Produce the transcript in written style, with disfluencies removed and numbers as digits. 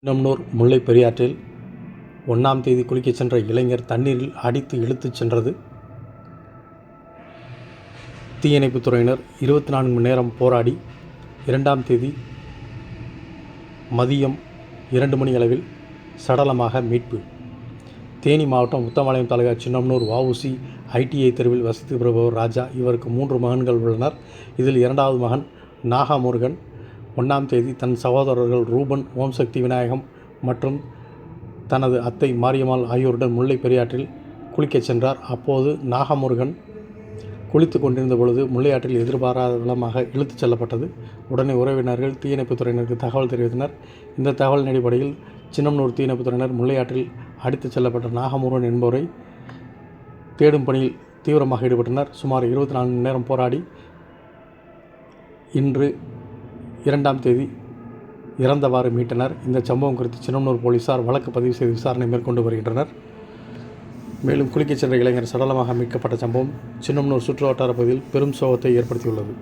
சின்னமனூர் முல்லைப் பெரியாற்றில் 1ஆம் தேதி குளிக்கச் சென்ற இளைஞர் தண்ணீரில் அடித்து இழுத்துச் சென்றது. தீயணைப்புத் துறையினர் 24 மணி நேரம் போராடி 2ஆம் தேதி மதியம் 2 மணி அளவில் சடலமாக மீட்பு. தேனி மாவட்டம் உத்தமபாளையம் தாலுகா சின்னமனூர் வஉசி ITI தெருவில் வசித்து வருபவர் ராஜா. இவருக்கு 3 மகன்கள் உள்ளனர். இதில் 2வது மகன் நாகமுருகன் 1ஆம் தேதி தன் சகோதரர்கள் ரூபன், ஓம்சக்தி விநாயகம் மற்றும் தனது அத்தை மாரியம்மாள் ஆகியோருடன் முல்லைப் பெரியாற்றில் குளிக்கச் சென்றார். அப்போது நாகமுருகன் குளித்து கொண்டிருந்த பொழுது முல்லையாற்றில் எதிர்பாராத விதமாக இழுத்துச் செல்லப்பட்டது. உடனே உறவினர்கள் தீயணைப்புத் துறையினருக்கு தகவல் தெரிவித்தனர். இந்த தகவலின் அடிப்படையில் சின்னமனூர் தீயணைப்புத் துறையினர் முல்லையாற்றில் அடித்துச் செல்லப்பட்ட நாகமுருகன் என்பவரை தேடும் பணியில் தீவிரமாக ஈடுபட்டனர். சுமார் 24 மணி நேரம் போராடி இன்று 2ஆம் தேதி இறந்தவாறு மீட்டனர். இந்த சம்பவம் குறித்து சின்னமனூர் போலீசார் வழக்கு பதிவு செய்து விசாரணை மேற்கொண்டு வருகின்றனர். மேலும் குளிக்கச் சென்ற இளைஞர் சடலமாக மீட்கப்பட்ட சம்பவம் சின்னமனூர் சுற்றுவட்டார பகுதியில் பெரும் சோகத்தை ஏற்படுத்தியுள்ளது.